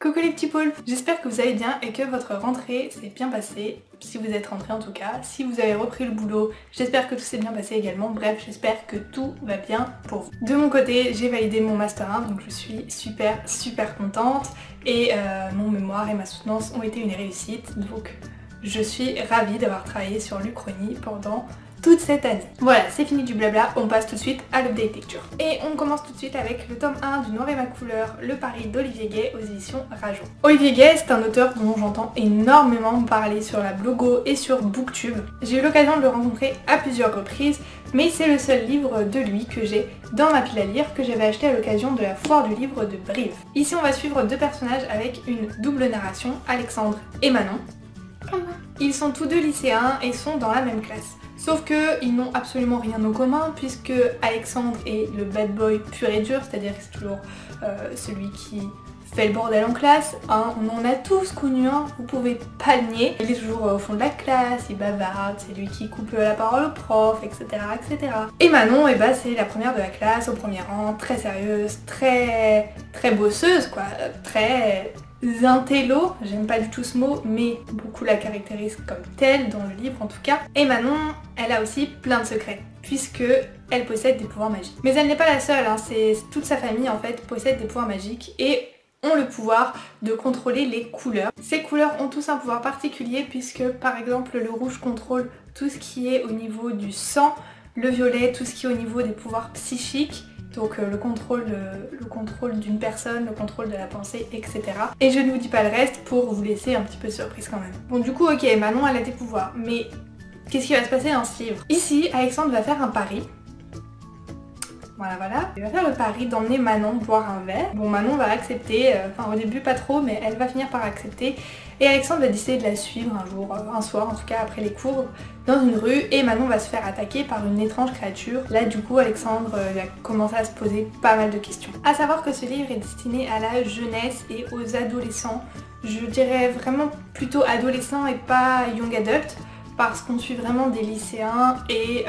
Coucou les petits poules, j'espère que vous allez bien et que votre rentrée s'est bien passée, si vous êtes rentrés en tout cas. Si vous avez repris le boulot, j'espère que tout s'est bien passé également. Bref, j'espère que tout va bien pour vous. De mon côté, j'ai validé mon Master 1, donc je suis super contente. Et mon mémoire et ma soutenance ont été une réussite, donc je suis ravie d'avoir travaillé sur l'Uchronie pendant toute cette année. Voilà, c'est fini du blabla, on passe tout de suite à l'update lecture. Et on commence tout de suite avec le tome 1 du Noir et ma couleur, Le Pari d'Olivier Gay aux éditions Rajon. Olivier Gay, c'est un auteur dont j'entends énormément parler sur la Blogo et sur Booktube. J'ai eu l'occasion de le rencontrer à plusieurs reprises, mais c'est le seul livre de lui que j'ai dans ma pile à lire que j'avais acheté à l'occasion de la foire du livre de Brive. Ici on va suivre deux personnages avec une double narration, Alexandre et Manon. Ils sont tous deux lycéens et sont dans la même classe. Sauf qu'ils n'ont absolument rien en commun puisque Alexandre est le bad boy pur et dur, c'est-à-dire que c'est toujours celui qui fait le bordel en classe. Hein, on en a tous connu un, vous pouvez pas le nier. Il est toujours au fond de la classe, il bavarde, c'est lui qui coupe la parole au prof, etc. etc. Et Manon, eh ben, c'est la première de la classe, au premier rang, très sérieuse, très bosseuse quoi, très intello, j'aime pas du tout ce mot, mais beaucoup la caractérise comme telle, dans le livre en tout cas. Et Manon, elle a aussi plein de secrets, puisque elle possède des pouvoirs magiques. Mais elle n'est pas la seule, hein, c'est toute sa famille en fait possède des pouvoirs magiques et ont le pouvoir de contrôler les couleurs. Ces couleurs ont tous un pouvoir particulier puisque par exemple le rouge contrôle tout ce qui est au niveau du sang, le violet tout ce qui est au niveau des pouvoirs psychiques, donc le contrôle d'une personne, le contrôle de la pensée, etc. Et je ne vous dis pas le reste pour vous laisser un petit peu de surprise quand même. Bon du coup ok, Manon elle a des pouvoirs, mais qu'est-ce qui va se passer dans ce livre? Ici, Alexandre va faire un pari. Voilà. Il va faire le pari d'emmener Manon boire un verre. Bon, Manon va accepter, enfin au début pas trop, mais elle va finir par accepter. Et Alexandre va décider de la suivre un jour, un soir en tout cas après les cours, dans une rue. Et Manon va se faire attaquer par une étrange créature. Là du coup Alexandre va commencer à se poser pas mal de questions. A savoir que ce livre est destiné à la jeunesse et aux adolescents. Je dirais vraiment plutôt adolescents et pas young adult, parce qu'on suit vraiment des lycéens et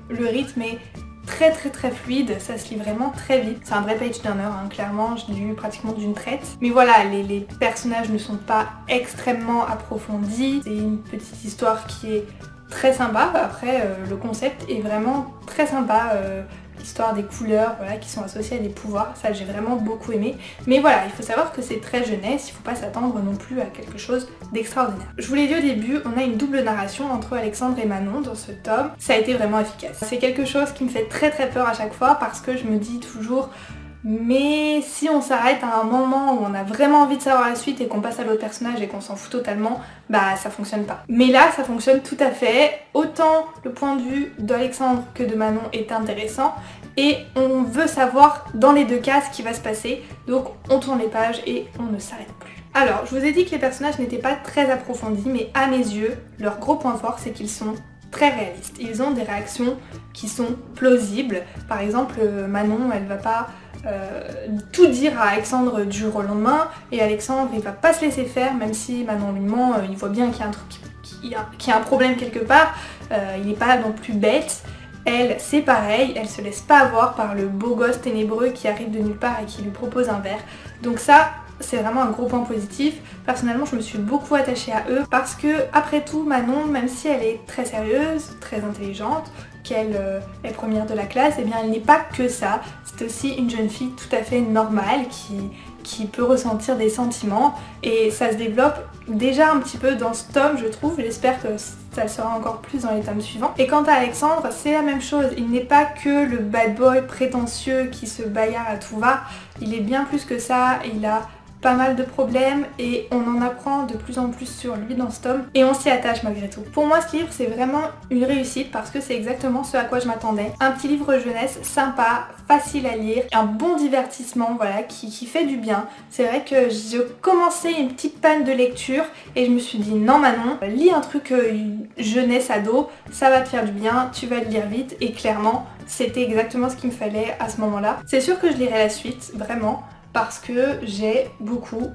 le rythme est très fluide, ça se lit vraiment très vite. C'est un vrai page turner, hein, clairement, je l'ai lu pratiquement d'une traite. Mais voilà, les personnages ne sont pas extrêmement approfondis. C'est une petite histoire qui est très sympa. Après, le concept est vraiment très sympa. L'histoire des couleurs voilà, qui sont associées à des pouvoirs, ça j'ai vraiment beaucoup aimé. Mais voilà, il faut savoir que c'est très jeunesse, il faut pas s'attendre non plus à quelque chose d'extraordinaire. Je vous l'ai dit au début, on a une double narration entre Alexandre et Manon dans ce tome. Ça a été vraiment efficace. C'est quelque chose qui me fait très peur à chaque fois parce que je me dis toujours mais si on s'arrête à un moment où on a vraiment envie de savoir la suite et qu'on passe à l'autre personnage et qu'on s'en fout totalement, bah ça fonctionne pas. Mais là ça fonctionne tout à fait, autant le point de vue d'Alexandre que de Manon est intéressant et on veut savoir dans les deux cas ce qui va se passer, donc on tourne les pages et on ne s'arrête plus. Alors je vous ai dit que les personnages n'étaient pas très approfondis, mais à mes yeux, leur gros point fort c'est qu'ils sont très réalistes. Ils ont des réactions qui sont plausibles. Par exemple, Manon, elle va pas tout dire à Alexandre du jour au lendemain, et Alexandre, il va pas se laisser faire, même si Manon lui ment, il voit bien qu'il y a un truc, qu'il y a un problème quelque part, il n'est pas non plus bête. Elle, c'est pareil, elle se laisse pas avoir par le beau gosse ténébreux qui arrive de nulle part et qui lui propose un verre. Donc ça, c'est vraiment un gros point positif. Personnellement, je me suis beaucoup attachée à eux parce que, après tout, Manon, même si elle est très sérieuse, très intelligente, qu'elle est première de la classe, eh bien elle n'est pas que ça. C'est aussi une jeune fille tout à fait normale qui peut ressentir des sentiments et ça se développe déjà un petit peu dans ce tome, je trouve. J'espère que ça le sera encore plus dans les tomes suivants. Et quant à Alexandre, c'est la même chose. Il n'est pas que le bad boy prétentieux qui se bagarre à tout va. Il est bien plus que ça. Il a pas mal de problèmes et on en apprend de plus en plus sur lui dans ce tome et on s'y attache malgré tout. Pour moi ce livre c'est vraiment une réussite parce que c'est exactement ce à quoi je m'attendais. Un petit livre jeunesse sympa, facile à lire, un bon divertissement voilà qui fait du bien. C'est vrai que j'ai commencé une petite panne de lecture et je me suis dit non Manon, lis un truc jeunesse ado, ça va te faire du bien, tu vas le lire vite et clairement c'était exactement ce qu'il me fallait à ce moment-là. C'est sûr que je lirai la suite, vraiment, parce que j'ai beaucoup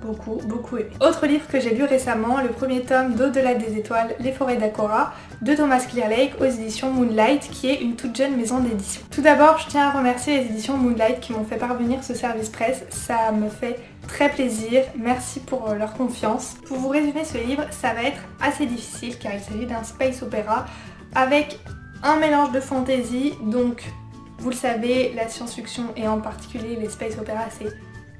aimé. Autre livre que j'ai lu récemment, le premier tome d'Au-delà des étoiles, Les forêts d'Akora, de Thomas Clearlake aux éditions Moonlight, qui est une toute jeune maison d'édition. Tout d'abord, je tiens à remercier les éditions Moonlight qui m'ont fait parvenir ce service presse, ça me fait très plaisir, merci pour leur confiance. Pour vous résumer ce livre, ça va être assez difficile car il s'agit d'un space opéra avec un mélange de fantasy, donc vous le savez, la science-fiction et en particulier les space opéras c'est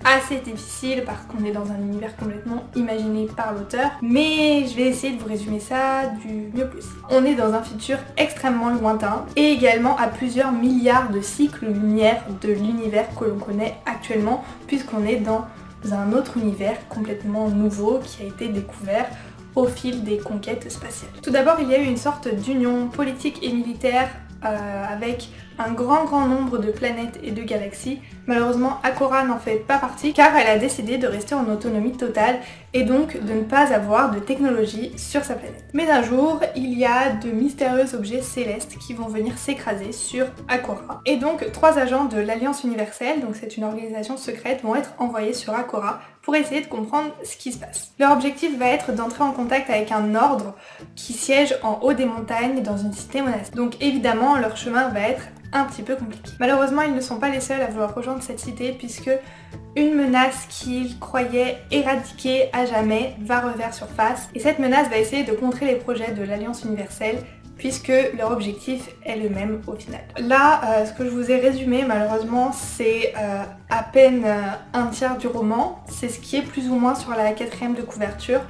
assez difficile parce qu'on est dans un univers complètement imaginé par l'auteur, mais je vais essayer de vous résumer ça du mieux possible. On est dans un futur extrêmement lointain et également à plusieurs milliards de cycles-lumière de l'univers que l'on connaît actuellement, puisqu'on est dans un autre univers complètement nouveau qui a été découvert au fil des conquêtes spatiales. Tout d'abord, il y a eu une sorte d'union politique et militaire avec un grand nombre de planètes et de galaxies. Malheureusement, Akora n'en fait pas partie car elle a décidé de rester en autonomie totale et donc de ne pas avoir de technologie sur sa planète. Mais un jour, il y a de mystérieux objets célestes qui vont venir s'écraser sur Akora. Et donc, 3 agents de l'Alliance Universelle, donc c'est une organisation secrète, vont être envoyés sur Akora pour essayer de comprendre ce qui se passe. Leur objectif va être d'entrer en contact avec un ordre qui siège en haut des montagnes dans une cité monastique. Donc évidemment, leur chemin va être un petit peu compliqué. Malheureusement, ils ne sont pas les seuls à vouloir rejoindre cette cité puisque une menace qu'ils croyaient éradiquer à jamais va revenir surface et cette menace va essayer de contrer les projets de l'Alliance Universelle puisque leur objectif est le même au final. Là, ce que je vous ai résumé malheureusement c'est à peine un tiers du roman, c'est ce qui est plus ou moins sur la 4e de couverture,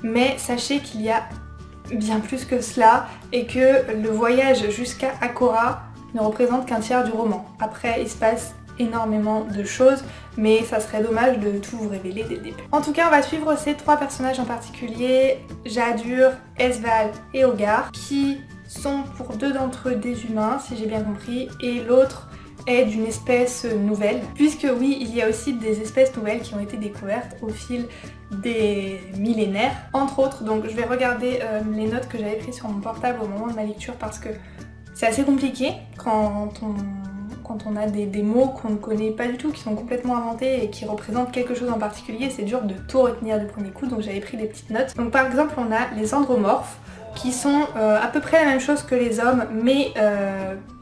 mais sachez qu'il y a bien plus que cela et que le voyage jusqu'à Akora ne représente qu'un tiers du roman. Après, il se passe énormément de choses, mais ça serait dommage de tout vous révéler dès le début. En tout cas, on va suivre ces 3 personnages en particulier, Jadur, Esval et Hogar, qui sont pour 2 d'entre eux des humains, si j'ai bien compris, et l'autre est d'une espèce nouvelle, puisque oui, il y a aussi des espèces nouvelles qui ont été découvertes au fil des millénaires, entre autres. Donc je vais regarder les notes que j'avais prises sur mon portable au moment de ma lecture parce que c'est assez compliqué quand on a des mots qu'on ne connaît pas du tout, qui sont complètement inventés et qui représentent quelque chose en particulier, c'est dur de tout retenir du premier coup, donc j'avais pris des petites notes. Donc par exemple, on a les andromorphes, qui sont à peu près la même chose que les hommes, mais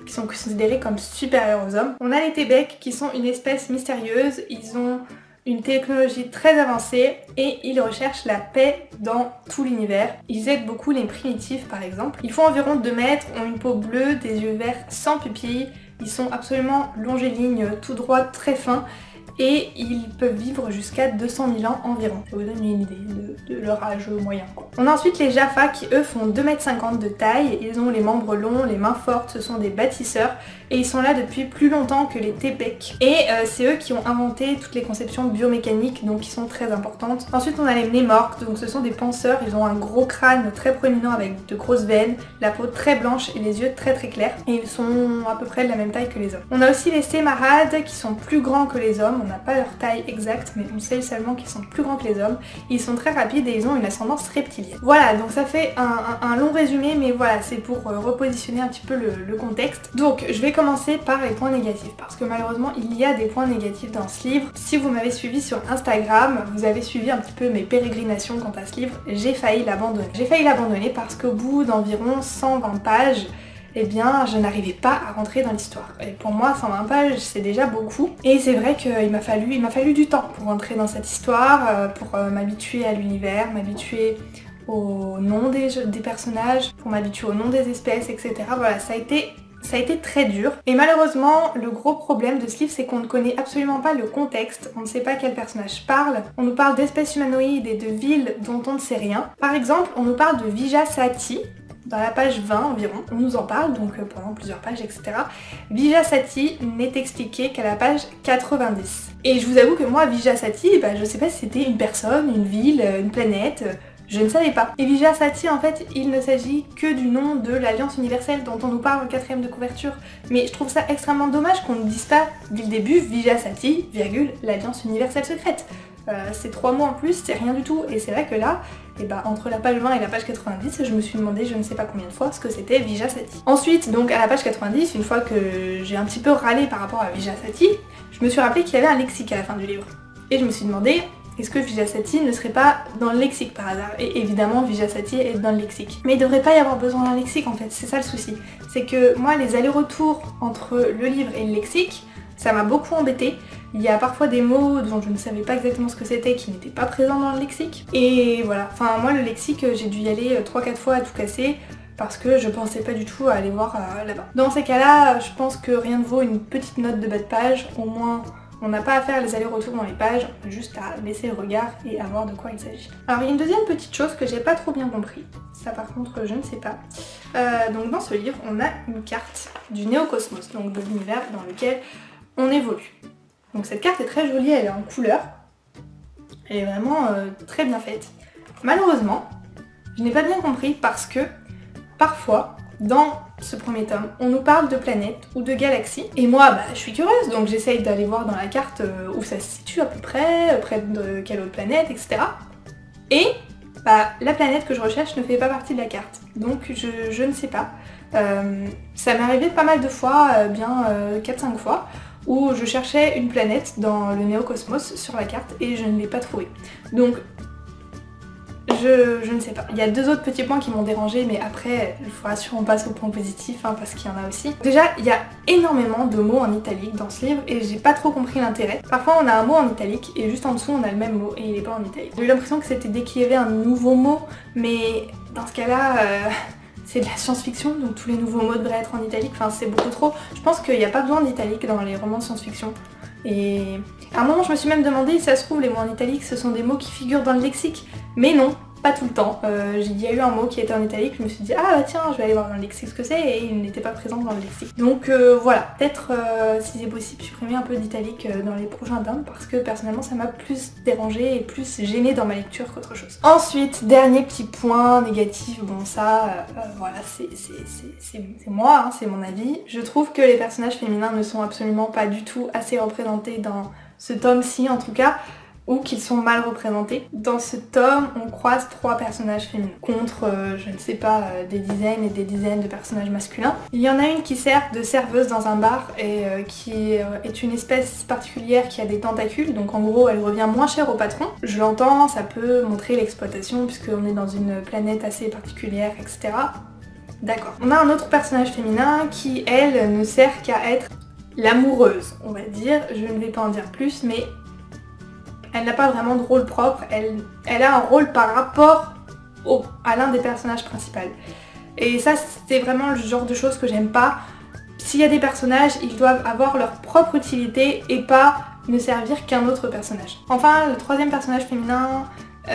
qui sont considérés comme supérieurs aux hommes. On a les Tébecs, qui sont une espèce mystérieuse, ils ont une technologie très avancée et ils recherchent la paix dans tout l'univers. Ils aident beaucoup les primitifs par exemple. Ils font environ 2 mètres, ont une peau bleue, des yeux verts sans pupilles, ils sont absolument longilignes, tout droits, très fins et ils peuvent vivre jusqu'à 200 000 ans environ. Ça vous donne une idée de leur âge moyen quoi. On a ensuite les Jaffa qui eux font 2,50 m de taille, ils ont les membres longs, les mains fortes, ce sont des bâtisseurs et ils sont là depuis plus longtemps que les Tébecs. Et c'est eux qui ont inventé toutes les conceptions biomécaniques donc qui sont très importantes. Ensuite on a les Mnemorques, donc ce sont des penseurs, ils ont un gros crâne très proéminent avec de grosses veines, la peau très blanche et les yeux très clairs et ils sont à peu près de la même taille que les hommes. On a aussi les Sémarades qui sont plus grands que les hommes, on n'a pas leur taille exacte mais on sait seulement qu'ils sont plus grands que les hommes, ils sont très rapides et ils ont une ascendance reptilienne. Voilà, donc ça fait un long résumé mais voilà, c'est pour repositionner un petit peu le contexte. Donc je vais commencer par les points négatifs parce que malheureusement il y a des points négatifs dans ce livre. Si vous m'avez suivi sur Instagram, vous avez suivi un petit peu mes pérégrinations quant à ce livre, j'ai failli l'abandonner. J'ai failli l'abandonner parce qu'au bout d'environ 120 pages, eh bien je n'arrivais pas à rentrer dans l'histoire. Et pour moi 120 pages c'est déjà beaucoup. Et c'est vrai qu'il m'a fallu du temps pour rentrer dans cette histoire, pour m'habituer à l'univers, m'habituer au nom des personnages, pour m'habituer au nom des espèces, etc. Voilà, ça a été très dur. Et malheureusement, le gros problème de ce livre, c'est qu'on ne connaît absolument pas le contexte. On ne sait pas quel personnage parle. On nous parle d'espèces humanoïdes et de villes dont on ne sait rien. Par exemple, on nous parle de Vijasati. Dans la page 20 environ, on nous en parle, donc pendant plusieurs pages, etc. Vijasati n'est expliqué qu'à la page 90. Et je vous avoue que moi, Vijasati, je sais pas si c'était une personne, une ville, une planète... Je ne savais pas. Et Vijasati, en fait, il ne s'agit que du nom de l'Alliance Universelle dont on nous parle en 4e de couverture. Mais je trouve ça extrêmement dommage qu'on ne dise pas dès le début Vijasati, l'Alliance Universelle secrète. Ces 3 mots en plus, c'est rien du tout. Et c'est vrai que là, entre la page 20 et la page 90, je me suis demandé je ne sais pas combien de fois ce que c'était Vijasati. Ensuite, donc à la page 90, une fois que j'ai un petit peu râlé par rapport à Vijasati, je me suis rappelé qu'il y avait un lexique à la fin du livre. Et je me suis demandé... est-ce que Vijasati ne serait pas dans le lexique par hasard? Et évidemment Vijasati est dans le lexique. Mais il devrait pas y avoir besoin d'un lexique en fait, c'est ça le souci. C'est que moi les allers-retours entre le livre et le lexique, ça m'a beaucoup embêté Il y a parfois des mots dont je ne savais pas exactement ce que c'était, qui n'étaient pas présents dans le lexique. Et voilà, enfin moi le lexique, j'ai dû y aller 3-4 fois à tout casser, parce que je pensais pas du tout à aller voir là-bas. Dans ces cas-là, je pense que rien ne vaut une petite note de bas de page, au moins on n'a pas à faire les allers-retours dans les pages, on a juste à baisser le regard et à voir de quoi il s'agit. Alors il y a une deuxième petite chose que j'ai pas trop bien compris, ça par contre je ne sais pas. Donc dans ce livre, on a une carte du néocosmos, donc de l'univers dans lequel on évolue. Donc cette carte est très jolie, elle est en couleur, elle est vraiment très bien faite. Malheureusement, je n'ai pas bien compris parce que parfois, dans ce premier tome, on nous parle de planètes ou de galaxies. Et moi, je suis curieuse, donc j'essaye d'aller voir dans la carte où ça se situe à peu près de quelle autre planète, etc. Et la planète que je recherche ne fait pas partie de la carte. Donc je ne sais pas. Ça m'est arrivé pas mal de fois, bien 4-5 fois, où je cherchais une planète dans le néocosmos sur la carte et je ne l'ai pas trouvée. Donc je ne sais pas. Il y a 2 autres petits points qui m'ont dérangé, mais après, il faudra sûrement passer au point positif, parce qu'il y en a aussi. Déjà, il y a énormément de mots en italique dans ce livre et j'ai pas trop compris l'intérêt. Parfois, on a un mot en italique et juste en dessous, on a le même mot et il est pas en italique. J'ai eu l'impression que c'était dès qu'il y avait un nouveau mot, mais dans ce cas-là, c'est de la science-fiction, donc tous les nouveaux mots devraient être en italique, enfin c'est beaucoup trop. Je pense qu'il n'y a pas besoin d'italique dans les romans de science-fiction. Et à un moment, je me suis même demandé si ça se trouve, les mots en italique, ce sont des mots qui figurent dans le lexique. Mais non, pas tout le temps. Il y a eu un mot qui était en italique, je me suis dit ah tiens, je vais aller voir dans le lexique ce que c'est, et il n'était pas présent dans le lexique. Donc voilà, peut-être si c'est possible supprimer un peu d'italique dans les prochains tomes, parce que personnellement ça m'a plus dérangé et plus gêné dans ma lecture qu'autre chose. Ensuite, dernier petit point négatif, bon ça, voilà, c'est moi, c'est mon avis. Je trouve que les personnages féminins ne sont absolument pas du tout assez représentés dans ce tome-ci en tout cas, ou qu'ils sont mal représentés. Dans ce tome, on croise 3 personnages féminins contre, je ne sais pas, des dizaines et des dizaines de personnages masculins. Il y en a une qui sert de serveuse dans un bar et qui est une espèce particulière qui a des tentacules, donc en gros elle revient moins cher au patron. Je l'entends, ça peut montrer l'exploitation puisqu'on est dans une planète assez particulière, etc. D'accord. On a un autre personnage féminin qui, elle, ne sert qu'à être l'amoureuse, on va dire. Je ne vais pas en dire plus, mais elle n'a pas vraiment de rôle propre, elle a un rôle par rapport à l'un des personnages principaux. Et ça, c'est vraiment le genre de choses que j'aime pas. S'il y a des personnages, ils doivent avoir leur propre utilité et pas ne servir qu'un autre personnage. Enfin, le 3e personnage féminin, on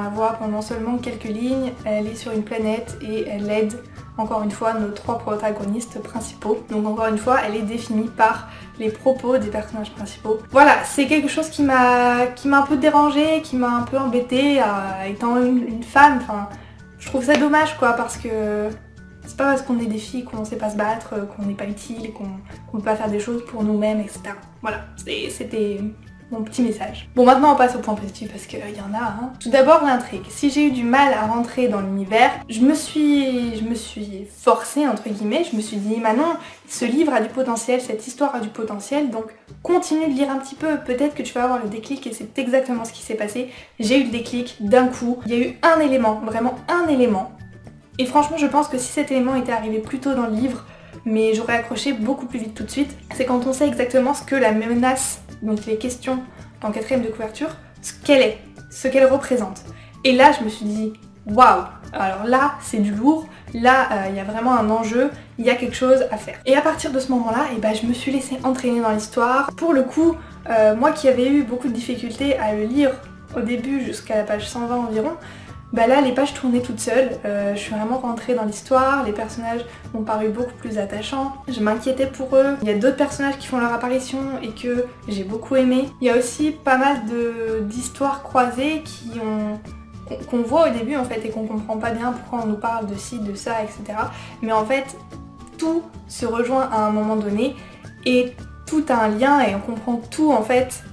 la voit pendant seulement quelques lignes, elle est sur une planète et elle aide encore une fois nos 3 protagonistes principaux. Donc encore une fois, elle est définie par les propos des personnages principaux. Voilà, c'est quelque chose qui m'a un peu dérangée, qui m'a un peu embêtée, étant une femme, enfin, je trouve ça dommage quoi, parce que c'est pas parce qu'on est des filles qu'on sait pas se battre, qu'on n'est pas utile, qu'on peut pas faire des choses pour nous-mêmes, etc. Voilà, c'était mon petit message. Bon, maintenant on passe au point positif parce qu'il y en a. Tout d'abord l'intrigue. Si j'ai eu du mal à rentrer dans l'univers, je me suis forcée entre guillemets, je me suis dit Manon, ce livre a du potentiel, cette histoire a du potentiel, donc continue de lire un petit peu, peut-être que tu vas avoir le déclic, et c'est exactement ce qui s'est passé. J'ai eu le déclic d'un coup, il y a eu un élément, vraiment un élément, et franchement je pense que si cet élément était arrivé plus tôt dans le livre, mais j'aurais accroché beaucoup plus vite tout de suite, c'est quand on sait exactement ce que la menace, donc les questions en 4ème de couverture, ce qu'elle est, ce qu'elle représente. Et là je me suis dit waouh, alors là c'est du lourd, là il y a vraiment un enjeu, il y a quelque chose à faire. Et à partir de ce moment-là, je me suis laissée entraîner dans l'histoire. Pour le coup, moi qui avais eu beaucoup de difficultés à le lire au début jusqu'à la page 120 environ, là les pages tournaient toutes seules, je suis vraiment rentrée dans l'histoire, les personnages m'ont paru beaucoup plus attachants, je m'inquiétais pour eux. Il y a d'autres personnages qui font leur apparition et que j'ai beaucoup aimé. Il y a aussi pas mal d'histoires croisées qu'on voit au début en fait et qu'on comprend pas bien pourquoi on nous parle de ci, de ça, etc. Mais en fait, tout se rejoint à un moment donné et tout a un lien et on comprend tout en fait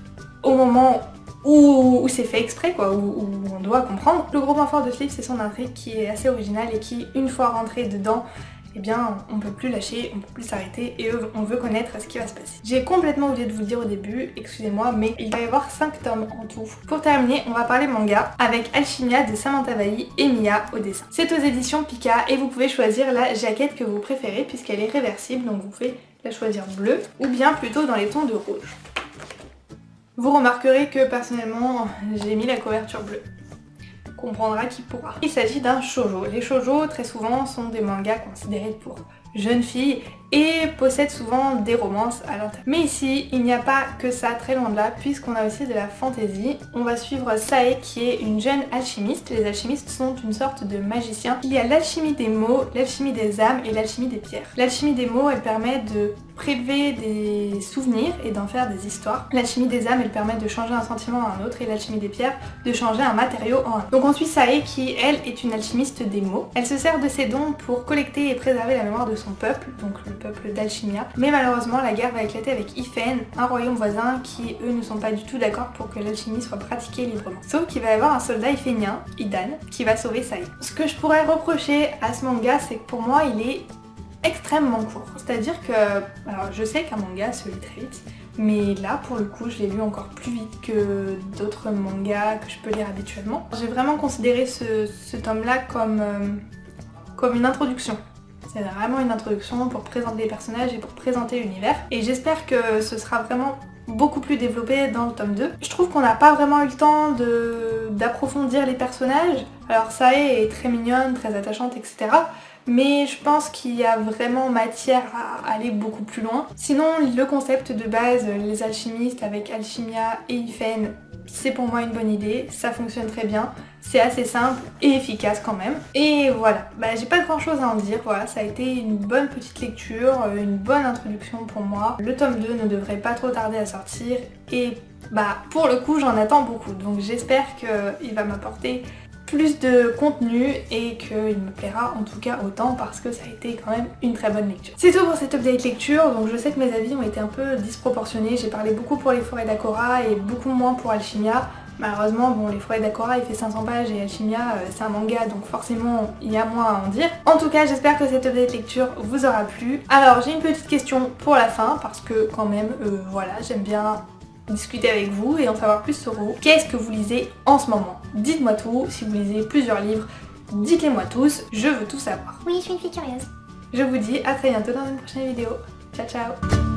au moment où c'est fait exprès quoi, où on doit comprendre. Le gros point fort de ce livre, c'est son intrigue qui est assez originale et qui, une fois rentré dedans, on peut plus lâcher, on peut plus s'arrêter et on veut connaître ce qui va se passer. J'ai complètement oublié de vous le dire au début, excusez-moi, mais il va y avoir 5 tomes en tout. Pour terminer, on va parler manga avec Alchimia de Samantha Bailly et Mia au dessin. C'est aux éditions Pika et vous pouvez choisir la jaquette que vous préférez puisqu'elle est réversible, donc vous pouvez la choisir bleue ou bien plutôt dans les tons de rouge. Vous remarquerez que personnellement j'ai mis la couverture bleue. Comprendra qui pourra. Il s'agit d'un shoujo. Les shoujo très souvent sont des mangas considérés pour jeunes filles et possèdent souvent des romances à l'intérieur. Mais ici, il n'y a pas que ça, très loin de là, puisqu'on a aussi de la fantasy. On va suivre Sae qui est une jeune alchimiste. Les alchimistes sont une sorte de magiciens. Il y a l'alchimie des mots, l'alchimie des âmes et l'alchimie des pierres. L'alchimie des mots, elle permet de prélever des souvenirs et d'en faire des histoires. L'alchimie des âmes, elle permet de changer un sentiment à un autre et l'alchimie des pierres, de changer un matériau en un autre. Donc on suit Sae qui, elle, est une alchimiste des mots. Elle se sert de ses dons pour collecter et préserver la mémoire de son peuple, donc le peuple d'Alchimia. Mais malheureusement, la guerre va éclater avec Ifen, un royaume voisin qui, eux, ne sont pas du tout d'accord pour que l'alchimie soit pratiquée librement. Sauf qu'il va y avoir un soldat ifénien, Idan, qui va sauver Sae. Ce que je pourrais reprocher à ce manga, c'est que pour moi, il est extrêmement court. C'est-à-dire que, alors je sais qu'un manga se lit très vite, mais là pour le coup je l'ai lu encore plus vite que d'autres mangas que je peux lire habituellement. J'ai vraiment considéré ce tome-là comme une introduction. C'est vraiment une introduction pour présenter les personnages et pour présenter l'univers. Et j'espère que ce sera vraiment beaucoup plus développé dans le tome 2. Je trouve qu'on n'a pas vraiment eu le temps d'approfondir les personnages. Alors Sae est très mignonne, très attachante, etc. Mais je pense qu'il y a vraiment matière à aller beaucoup plus loin. Sinon, le concept de base, les alchimistes avec Alchimia et Ifen, c'est pour moi une bonne idée, ça fonctionne très bien, c'est assez simple et efficace quand même. Et voilà, j'ai pas grand chose à en dire, voilà, ça a été une bonne petite lecture, une bonne introduction pour moi. Le tome 2 ne devrait pas trop tarder à sortir et pour le coup j'en attends beaucoup, donc j'espère qu'il va m'apporter plus de contenu et qu'il me plaira en tout cas autant parce que ça a été quand même une très bonne lecture. C'est tout pour cette update lecture, donc je sais que mes avis ont été un peu disproportionnés, j'ai parlé beaucoup pour les forêts d'Akora et beaucoup moins pour Alchimia. Malheureusement, bon, les forêts d'Akora il fait 500 pages et Alchimia c'est un manga donc forcément il y a moins à en dire. En tout cas j'espère que cette update lecture vous aura plu. Alors j'ai une petite question pour la fin parce que quand même voilà, j'aime bien discuter avec vous et en savoir plus sur vous. Qu'est-ce que vous lisez en ce moment? Dites-moi tout, si vous lisez plusieurs livres, dites-les-moi tous, je veux tout savoir. Oui, je suis une fille curieuse. Je vous dis à très bientôt dans une prochaine vidéo. Ciao ciao.